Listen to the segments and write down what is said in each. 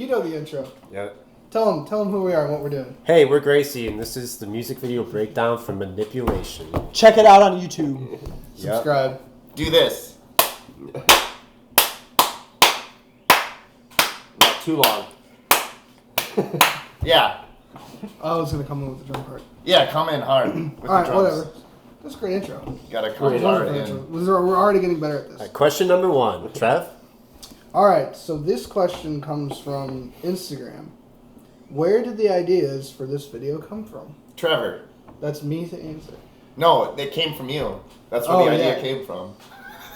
know the intro. Yeah. Tell them who we are and what we're doing. Hey, we're Graysea, and this is the music video breakdown for Manipulation. Check it out on YouTube. Subscribe. Do this. Not too long. Yeah. I was gonna come in with the drum part. Yeah, come in hard. With All right, the drums. whatever. That's a great intro. Gotta come Great hard Great in. intro. We're already getting better at All this. right, question number 1. Trev? All right, so this question comes from Instagram. Where did the ideas for this video come from? Trevor. That's me to answer. No, they came from you. That's where the idea came from.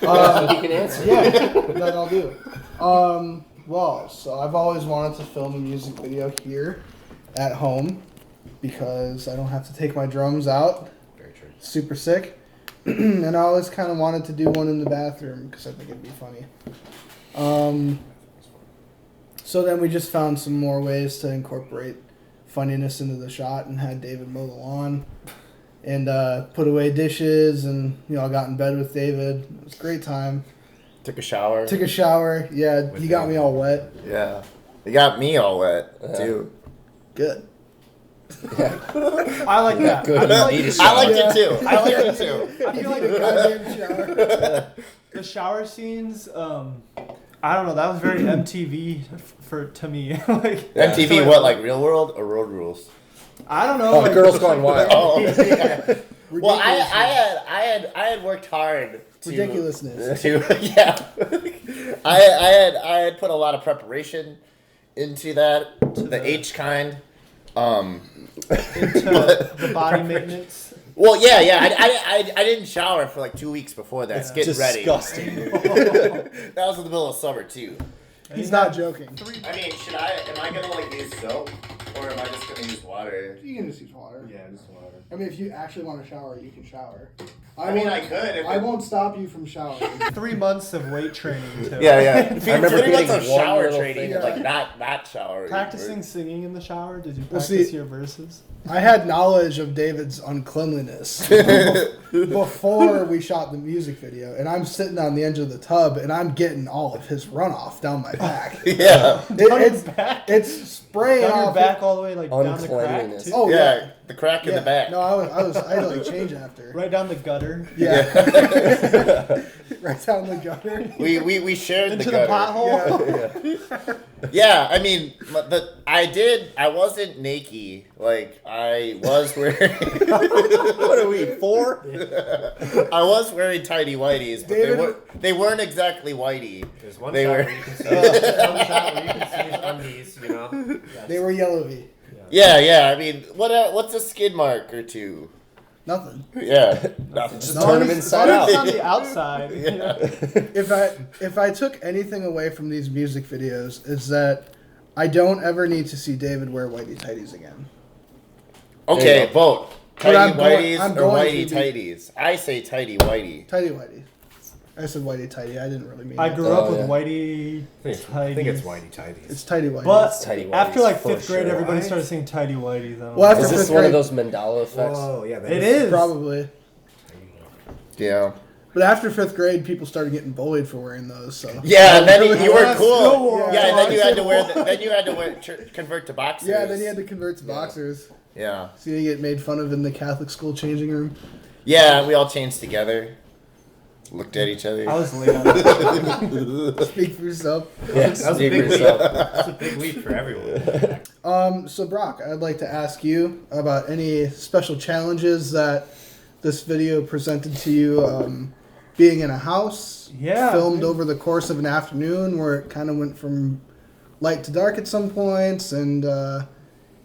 You can answer. Yeah, that I'll do. Well, so I've always wanted to film a music video here at home because I don't have to take my drums out. Very true. Super sick. And I always kind of wanted to do one in the bathroom because I think it'd be funny. So then we just found some more ways to incorporate funniness into the shot and had David mow the lawn and put away dishes, and I got in bed with David. It was a great time. Took a shower. Yeah, you got me all wet. Yeah. You got me all wet, too. Good. I like that. Good. I I liked it, too. I liked it, too. I feel like a goddamn shower. the shower scenes. I don't know. That was very MTV to me. Like MTV, what, like Real World or Road Rules? I don't know. Oh, like, Girls Gone Wild. Oh, yeah. Well, I had worked hard to Ridiculousness. yeah. I had put a lot of preparation into that, the H kind. into the body maintenance. Well, yeah. I didn't shower for like 2 weeks before that. Yeah. Getting ready. Disgusting. That was in the middle of summer too. He's not joking. I mean, am I gonna like use soap or am I just gonna use water? You can just use water. Yeah, just water. I mean, if you actually want to shower, you can shower. I mean, I could. I won't stop you from showering. 3 months of weight training too. Yeah. I remember 3 months getting of one shower little training, thing. like not showering. Practicing singing in the shower. Did you Well, practice see- your verses? I had knowledge of David's uncleanliness before we shot the music video, and I'm sitting on the edge of the tub, and I'm getting all of his runoff down my back. Yeah. It's spraying Down your off. back all the way like down the crack Uncleanliness. too. Oh Yeah, yeah. the crack in the back. No, I had to like change after. Right down the gutter. Yeah. Right down the gutter. We shared Into the the gutter. pothole. Yeah, I mean, I wasn't naked. Like, I was wearing... What are we, 4? I was wearing tidy whities, but David- they weren't exactly whitey. There's one They shot were- where you can see one shot where you can see his undies, you know? They were yellowy. Yeah, I mean, what's a skid mark or two? Nothing. Yeah, nothing. Just No, turn them it's- inside It's out. on the outside. You know? If I took anything away from these music videos, is that I don't ever need to see David wear whitey tighties again. Okay, vote. But Tidy I'm going- whities I'm or going whitey to be- tighties? I say tidy whitey. Tidy whitey. I said whitey tighty. I didn't really mean I it. grew up Oh, with yeah. whitey I think it's tighties. whitey tighties. It's tidy whitey. But Tighty whities, after like for 5th grade, sure. everybody Right? started saying tighty whities. I don't Well, know. after Is this fifth one of grade- those Mandela effects? Oh, yeah. It is. Probably. Yeah. But after 5th grade, people started getting bullied for wearing those. So Yeah, and then you were Well, cool. still Yeah, and then you I had to still wear. wore- Then you had to convert to boxers. yeah, then you had to convert to boxers. Yeah. So you get made fun of in the Catholic school changing room. Yeah, we all changed together. Looked at each other. I was late on it. Speak for yourself. Yes, That was a speak big for leap. yourself. That's a big leap for everyone. So Brock, I'd like to ask you about any special challenges that this video presented to you. Being in a house, Yeah. filmed over the course of an afternoon, where it kind of went from light to dark at some points, and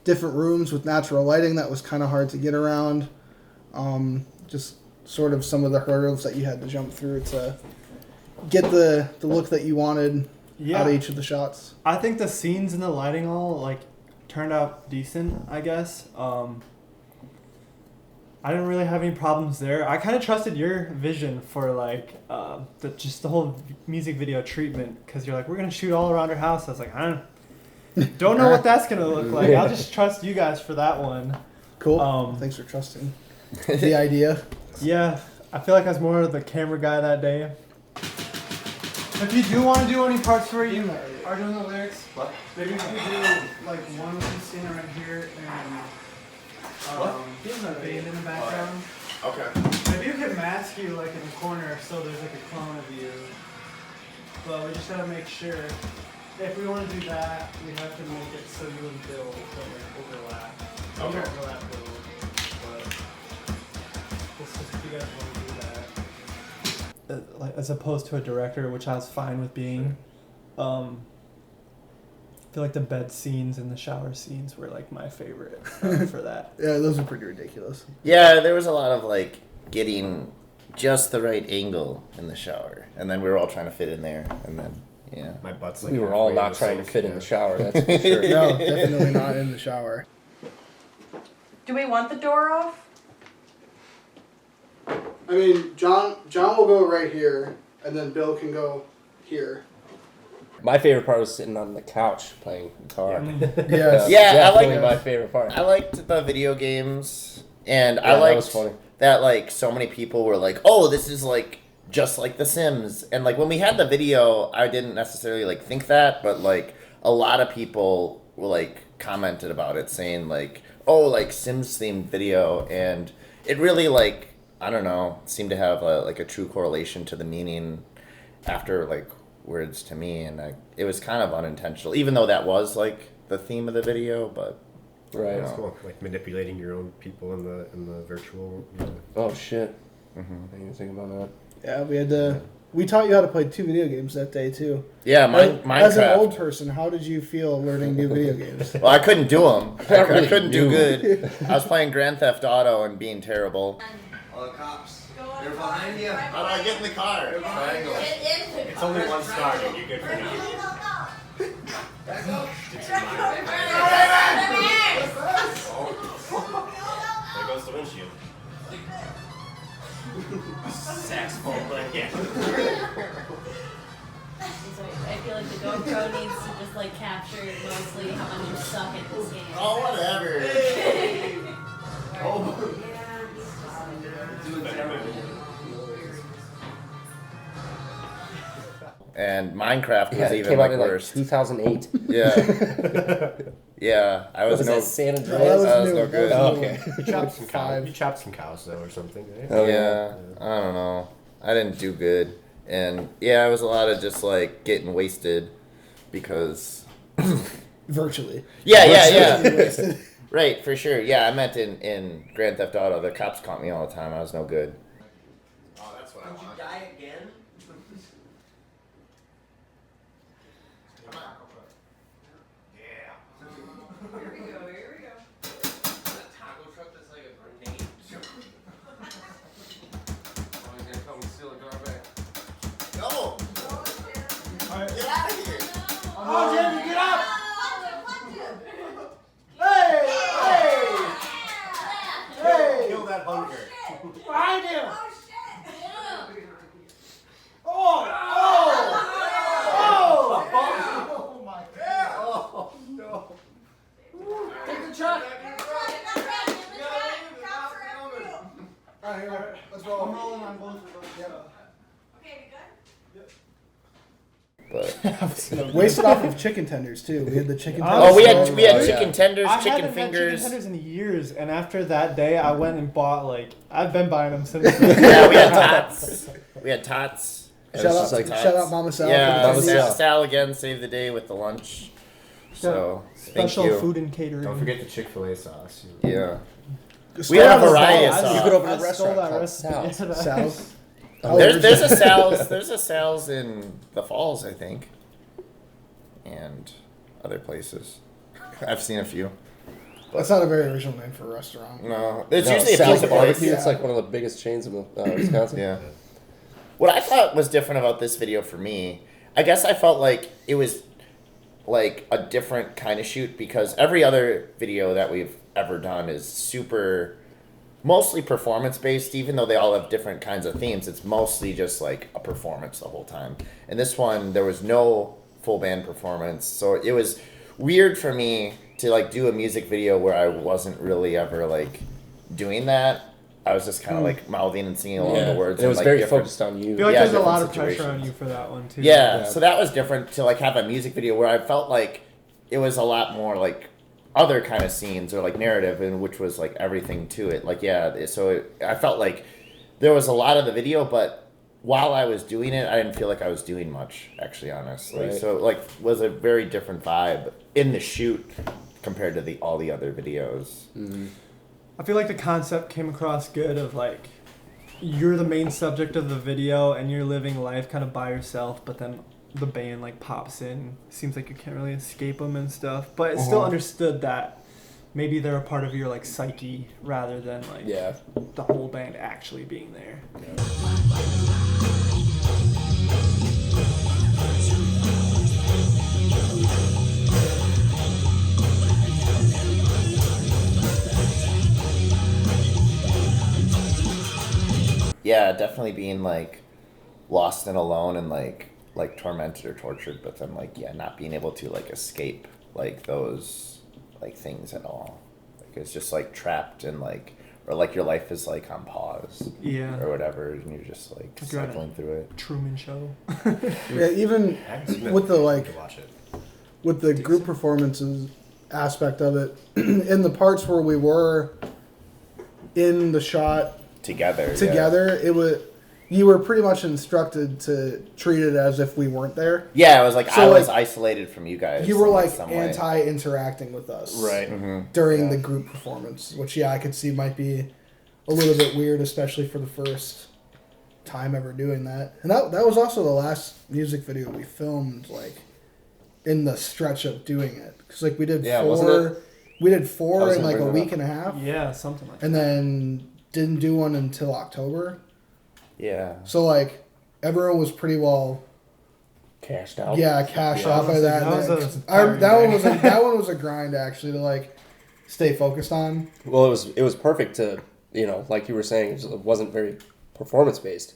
different rooms with natural lighting that was kind of hard to get around. Just sort of some of the hurdles that you had to jump through to get the look that you wanted Yeah. out of each of the shots. I think the scenes and the lighting all like turned out decent, I guess. I didn't really have any problems there. I kind of trusted your vision for like just the whole music video treatment, because you're like, we're gonna shoot all around our house. I was like, I don't know what that's gonna look like. I'll just trust you guys for that one. Cool. Thanks for trusting the idea. Yeah, I feel like I was more of the camera guy that day. If you do want to do any parts where you are doing the lyrics, What? maybe we could do like one with you standing right here and Bane in the background. Okay. Maybe you could mask you like in the corner so there's like a clone of you. But we just gotta make sure. If we want to do that, we have to make it so you and Bill don't like overlap. You don't overlap Bill, but it's just if you guys want to do that. Like as opposed to a director, which I was fine with being. I feel like the bed scenes and the shower scenes were like my favorite for that. Yeah, those are pretty ridiculous. Yeah, there was a lot of like getting just the right angle in the shower, and then we were all trying to fit in there, and then yeah. My butt's like We were all halfway not the trying to sink, fit in yeah. the shower, that's for sure. No, definitely not in the shower. Do we want the door off? I mean, John will go right here, and then Bill can go here. My favorite part was sitting on the couch playing guitar. Yes. Yeah, I like- definitely my favorite part. I liked the video games, and Yeah, I that liked was funny. that like so many people were like, "Oh, this is like just like The Sims," and like when we had the video, I didn't necessarily like think that, but like a lot of people were like commented about it, saying like, "Oh, like Sims themed video," and it really like I don't know seemed to have like a true correlation to the meaning after like words to me, and it was kind of unintentional, even though that was like the theme of the video, but. Right. It's cool. Like manipulating your own people in the virtual. Oh shit. Mhm. I didn't even think about that. Yeah, we had to. We taught you how to play 2 video games that day too. Yeah, As an Minecraft. old person, how did you feel learning new video games? Well, I couldn't do them. I couldn't do knew. good. I was playing Grand Theft Auto and being terrible. All the cops. Go They're behind you. How do I get in the car? Triangle. It's only one star, dude. You're good for now. Back up. There goes the windshield. Saxophone, but yeah. I feel like the GoPro needs to just like capture mostly how much you suck at this game. Oh, whatever. And Minecraft was Yeah, it even came like out in worse. like 2008. Yeah. Yeah, I was Was no. that San No, Andreas? that was no new. good. That was Oh, new. okay. You chopped some cows. 5. You chopped some cows though, or something, right? Oh, Yeah, I don't know. I didn't do good, and yeah, it was a lot of just like getting wasted because. Virtually. Yeah. Wasted. Right, for sure. Yeah, I meant in Grand Theft Auto, the cops caught me all the time. I was no good. Oh, that's what I Did you want. die again? Come on. Yeah. Here we go, here we go. That taco truck that's like a grenade. Someone's gonna come and steal the car back. No! Alright. Get out of here! Oh, Jamie, get up! Kill that bunker. Behind him! Take the truck. Alright, let's roll. I'm rolling on both of those. Okay, we good? But Wasted off of chicken tenders too. We had the chicken tenders. oh, we had so- Oh, chicken tenders, I chicken haven't fingers. had chicken tenders in years, and after that day, I went and bought like I've been buying them since. Yeah, we had tots. We had tots. It Shout was out, just like- shout out Mama Sal. Yeah, Mama Sal. Sal again saved the day with the lunch. So thank Special you. food and catering. Don't forget the Chick-fil-A sauce. Yeah. Sal's. We had a Sal's. variety of I sauce. You could open a I stole restaurant that called recipe. Sal's. Yeah, that- Sal's. There's a Sal's in the Falls, I think, and other places. I've seen a few. That's not a very original name for a restaurant. No, it's No, usually a Sal's pizza Barbecue. place. It's like one of the biggest chains in Wisconsin. Yeah. What I thought was different about this video for me, I guess I felt like it was like a different kind of shoot because every other video that we've ever done is mostly performance based, even though they all have different kinds of themes. It's mostly just like a performance the whole time. And this one, there was no full band performance. So it was weird for me to like do a music video where I wasn't really ever like doing that. I was just kind of like mouthing and singing along Yeah. the words. And it was like, very different- focused on you. I feel like Yeah, there's a different lot of pressure on situations. you for that one too. Yeah, Yeah. so that was different to like have a music video where I felt like it was a lot more like other kind of scenes or like narrative, and which was like everything to it. Like I felt like there was a lot of the video, but while I was doing it, I didn't feel like I was doing much, actually, honestly. Right. So like was a very different vibe in the shoot compared to all the other videos. I feel like the concept came across good of like you're the main subject of the video and you're living life kind of by yourself, but then the band like pops in. Seems like you can't really escape them and stuff, but it's still understood that maybe they're a part of your like psyche rather than like Yeah. the whole band actually being there. Yeah, definitely being like lost and alone and like tormented or tortured, but then like not being able to like escape like those like things at all. Like it's just like trapped in like, or like your life is like on pause Yeah. or whatever, and you're just like Like you're on a- cycling through it. Truman Show. Yeah, even with the like to watch it. with the group performances aspect of it, in the parts where we were in the shot Together. together, you were pretty much instructed to treat it as if we weren't there. Yeah, it was like So, I was like, isolated from you guys. You were in like some way. anti-interacting with us, Right. during Yeah. the group performance, which I could see might be a little bit weird, especially for the first time ever doing that. And that was also the last music video we filmed, like in the stretch of doing it, because like we did Yeah, wasn't four, we did I four was in gonna like a bring that week and a half, Yeah, something like that. and then didn't do one until October. Yeah. So like everyone was pretty well, Cashed out. cashed Yeah. out by that. That was And a then- that one was tiring that one was a grind actually to like stay focused on. Well, it was perfect to, like you were saying, it wasn't very performance based.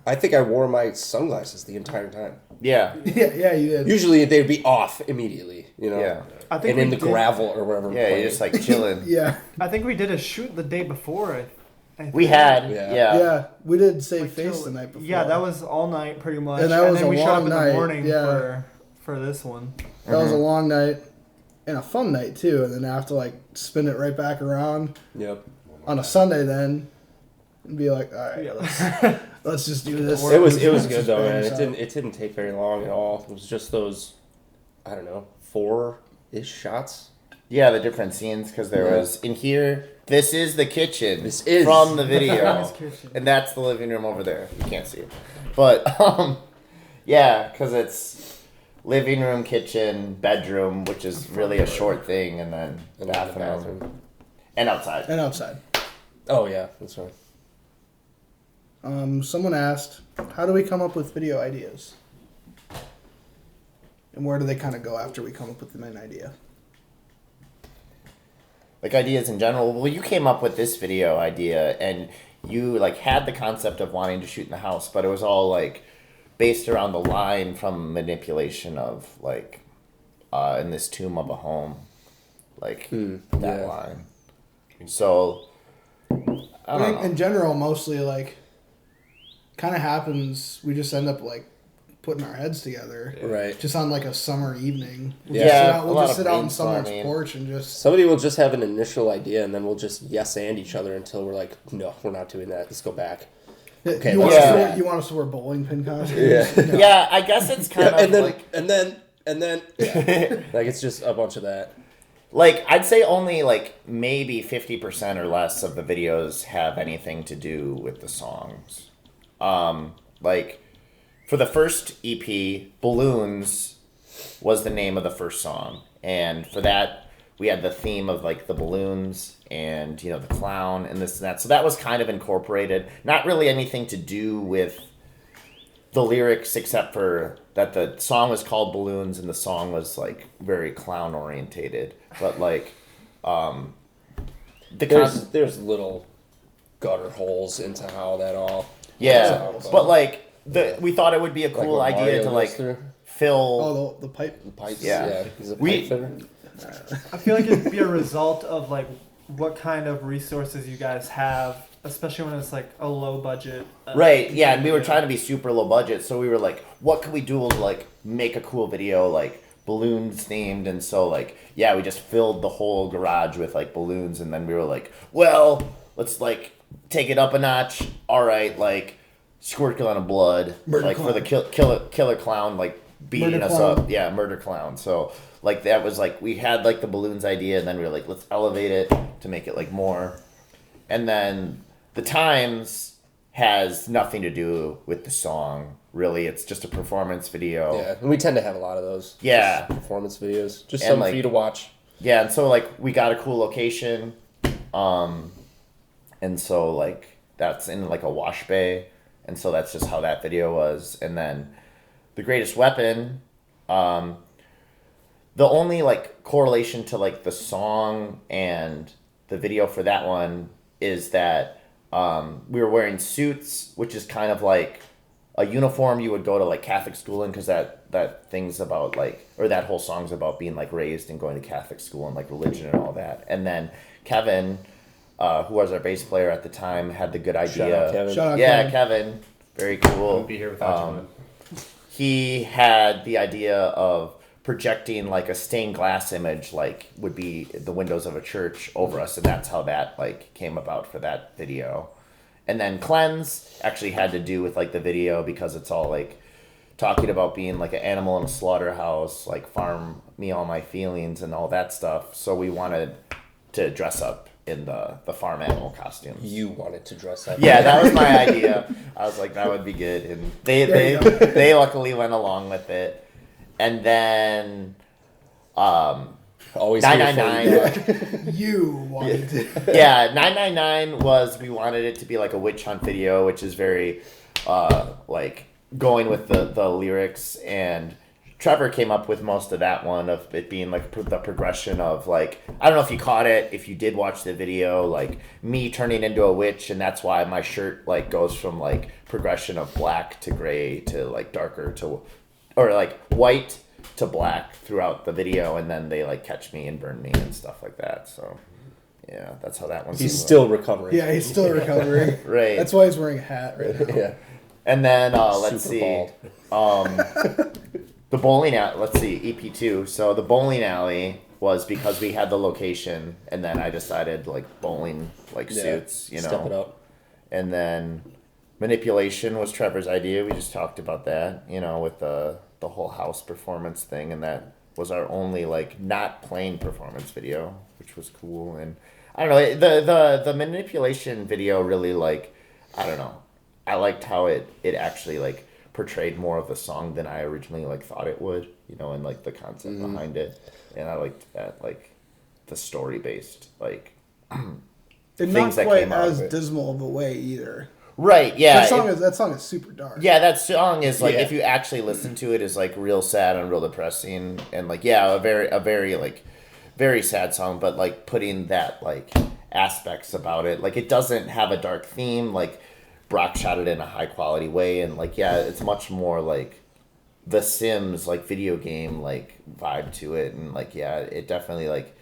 I think I wore my sunglasses the entire time. Yeah. Yeah, you did. Usually they'd be off immediately, Yeah. I think and in we the did- gravel or wherever. we're Yeah, playing. you're just like chilling. Yeah, I think we did a shoot the day before. I think. We had. Yeah. yeah, we did save Like, face till- the night before. Yeah, that was all night pretty much. And that was then a we showed up long in night, the morning yeah. for this one. that was a long night and a fun night too. And then I have to like spin it right back around Yep. on a Sunday then, and be like, all right, Yeah, let's- let's just do this. It was Let's good just though, bang man. this It out. didn't take very long at all. It was just those, I don't know, 4-ish shots. Yeah, the different scenes, because there was in here. This is the kitchen. This is. from the video, Famous kitchen. and that's the living room over there. You can't see it, but yeah, because it's living room, kitchen, bedroom, which is really a short thing, and then And out of the bathroom. and outside. And outside. Oh yeah, that's right. Someone asked, how do we come up with video ideas? And where do they kind of go after we come up with the main idea? Like ideas in general. Well, you came up with this video idea, and you like had the concept of wanting to shoot in the house, but it was all like based around the line from manipulation of like in this tomb of a home, like that yeah. line. So I don't think know. in general, mostly like, kind of happens. We just end up like putting our heads together, Right. just on like a summer evening. We'll Yeah. just sit Yeah, out, a we'll lot just of sit out on someone's brainstorming. porch and just. Somebody will just have an initial idea, and then we'll just yes and each other until we're like, no, we're not doing that. Let's go back. Okay, you, want let's us do to, that. you want us to wear bowling pin costumes? Yeah. No. Yeah, I guess it's kind of and then like and then yeah. Like it's just a bunch of that. like I'd say only like maybe 50% or less of the videos have anything to do with the songs. Like for the first EP, Balloons was the name of the first song, and for that we had the theme of like the balloons and the clown and this and that. So that was kind of incorporated. Not really anything to do with the lyrics, except for that the song was called Balloons and the song was like very clown orientated. But like, There's little gutter holes into how that all. yeah, comes out, but like we thought it would be a like cool what idea Mario to goes like through. fill. Oh, the pipe. Pipes. Yeah. Yeah, he's a We- pipe fitter. I feel like it'd be a result of like what kind of resources you guys have, especially when it's like a low budget. Right, yeah, and we were video. trying to be super low budget, so we were like, what can we do to like make a cool video, like balloons themed, and so like, yeah, we just filled the whole garage with like balloons, and then we were like, well, let's like take it up a notch. All right, like squirt gun of blood, Murder like clown. for the killer clown, like beating Murder us clown. up. Yeah, murder clown. So like that was like we had like the balloons idea, and then we were like, let's elevate it to make it like more, and then the Times has nothing to do with the song. Really, it's just a performance video. Yeah, and we tend to have a lot of those. Yeah. Just performance videos, just And, something like- for you to watch. Yeah, and so like we got a cool location, and so like that's in like a wash bay, and so that's just how that video was. And then the greatest weapon, the only like correlation to like the song and the video for that one is that we were wearing suits, which is kind of like a uniform you would go to like Catholic school in, because that thing's about like, or that whole song's about being like raised and going to Catholic school and like religion and all that. And then Kevin, who was our bass player at the time, had the good idea. Shout out Kevin. Shout out Yeah, Kevin. Kevin, very cool. Wouldn't be here without you, man. He had the idea of projecting like a stained glass image, like would be the windows of a church over us, and that's how that like came about for that video. And then Cleanse actually had to do with like the video, because it's all like talking about being like an animal in a slaughterhouse, like farm me all my feelings and all that stuff. So we wanted to dress up in the farm animal costumes. You wanted to dress up. Yeah, that was my idea. I was like, that would be good, and There you they luckily went along with it. And then Always here for 999. You wanted to. Yeah, 999 was, we wanted it to be like a witch hunt video, which is very like going with the lyrics, and Trevor came up with most of that one, of it being like the progression of like, I don't know if you caught it, if you did watch the video, like me turning into a witch, and that's why my shirt like goes from like progression of black to gray to like darker to, or like white to black throughout the video, and then they like catch me and burn me and stuff like that. So yeah, that's how that one's He's still recovering. Yeah, he's still recovering. right. That's why he's wearing a hat right now. Yeah. And then let's Super see, bald. the bowling alley. Let's see, EP2. So the bowling alley was because we had the location, and then I decided like bowling like Yeah, suits, you know. Step it up. And then manipulation was Trevor's idea. We just talked about that, you know, with the whole house performance thing, and that was our only like not playing performance video, which was cool. And I don't know, the manipulation video really, like, I don't know, I liked how it actually like portrayed more of the song than I originally like thought it would, you know, and like the concept behind it. And I liked that, like the story based, like And things not that quite came out as of it. dismal of a way either. Right, yeah. That song is super dark. Yeah, that song is like, Yeah. if you actually listen to it, is like real sad and real depressing, and like, yeah, a very like very sad song, but like putting that like aspects about it, like it doesn't have a dark theme, like Brock shot it in a high quality way, and like, yeah, it's much more like the Sims like video game like vibe to it, and like, yeah, it definitely like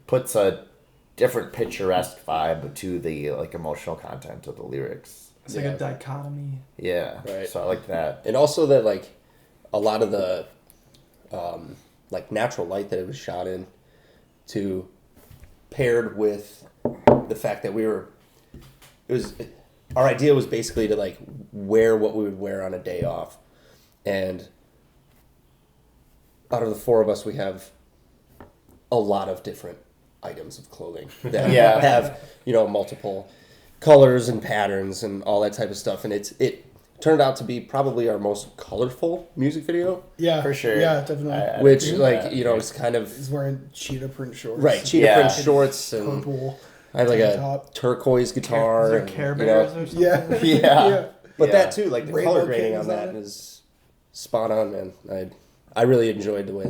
puts a different picturesque vibe to the like emotional content of the lyrics. It's like a dichotomy. Yeah, Right. so I like that. And also that like a lot of the like natural light that it was shot in, to paired with the fact that our idea was basically to like wear what we would wear on a day off. And out of the four of us, we have a lot of different items of clothing that Yeah. have, you know, multiple colors and patterns and all that type of stuff. And it turned out to be probably our most colorful music video, Yeah, For sure. Yeah, definitely. I which agree with like, that. you know, is kind of He's wearing cheetah print shorts. right. Cheetah Yeah. print shorts, and Purple. I have like a tank top. turquoise guitar. Is there and, Care you know, Bears or something? Yeah. Yeah. but Yeah. that too, like the Rainbow color grading kittens on on that it. is spot on, man. I really enjoyed the way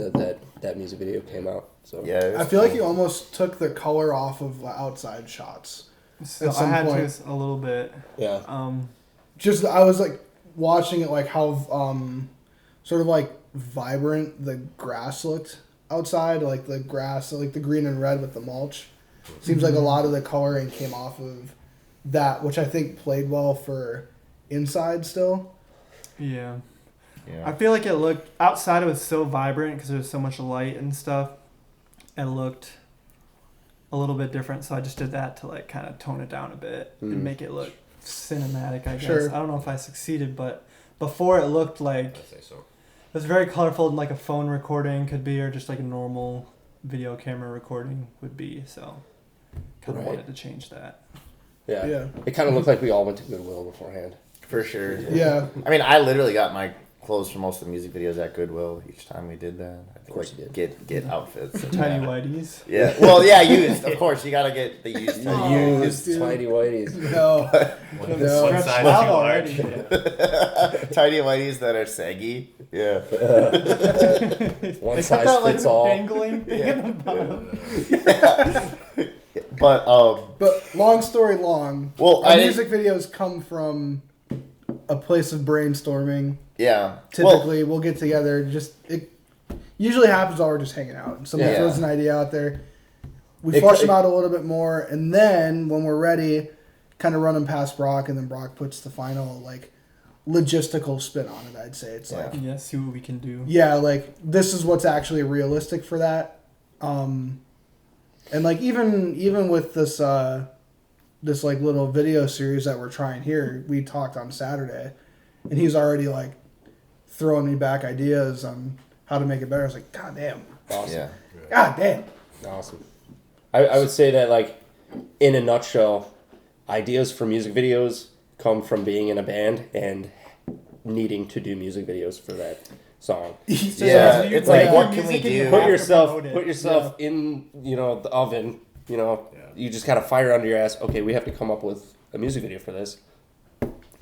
that music video came out. So Yeah, it was I feel like cool. you almost took the color off of the outside shots. So At I some had point. to a little bit. yeah. Just I was like watching it, like how sort of like vibrant the grass looked outside, like the grass, like the green and red with the mulch. Seems like a lot of the coloring came off of that, which I think played well for inside still. Yeah. Yeah. I feel like it looked outside. It was so vibrant because there was so much light and stuff. It looked a little bit different, so I just did that to like kind of tone it down a bit and make it look cinematic. I guess Sure. I don't know if I succeeded, but before it looked like I'd say so. it was very colorful, like a phone recording could be, or just like a normal video camera recording would be. So kind of Right. wanted to change that. Yeah. Yeah. It kind of looked like we all went to Goodwill beforehand. For sure. Yeah. I mean, I literally got my clothes for most of the music videos at Goodwill each time we did that. I had to, Of course like, you get outfits. And Tiny that. whiteys. Yeah. Well, yeah, used. Of course, you gotta get the used. The Oh, used dude. Tiny Whiteys. No. One, No. one Stretched size out too already. large. Tiny whiteys that are saggy. Yeah. One They size cut that, like, fits all. dangling thing at the bottom. But But long story long, well, our I music videos come from a place of brainstorming. yeah. Typically, we'll get together. It usually happens while we're just hanging out, and somebody Yeah. throws an idea out there. We It flush could- them out a little bit more, and then when we're ready, kind of run them past Brock, and then Brock puts the final like logistical spin on it. I'd say it's Yeah. like, Yeah, see what we can do. yeah, like this is what's actually realistic for that. And like even with this this like little video series that we're trying here, we talked on Saturday, and he's already like throwing me back ideas on how to make it better. I was like, God damn, Awesome. Yeah. God damn. Awesome. I would say that, like, in a nutshell, ideas for music videos come from being in a band and needing to do music videos for that song. Yeah, you it's play like, your what can we music and you do? have Put to yourself promote it. in, the oven, Yeah. you just got a fire under your ass. Okay, we have to come up with a music video for this.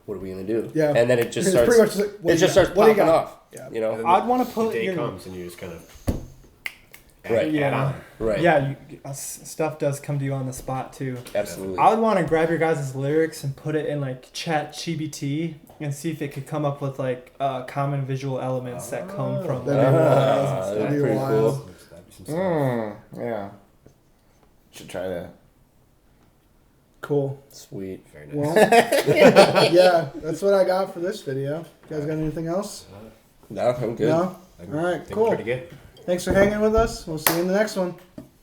What are we going to do? Yeah. And then it just It's starts, pretty much like, what it do you just got? starts What do you popping got? off, Yeah. And then I'd want to the put day your comes and you just kind of Right. Yeah. add on. right. Yeah, stuff does come to you on the spot too. Absolutely. I would want to grab your guys' lyrics and put it in like Chat GBT and see if it could come up with like common visual elements that come from. That'd be wild. That'd That'd be be pretty wild. cool. That'd be some stuff. Yeah. Should try that. Cool. Sweet. Very nice. Well, yeah, that's what I got for this video. You guys got anything else? No, I'm good. No? I All right, think cool. Pretty good. Thanks for hanging with us. We'll see you in the next one.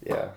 Yeah.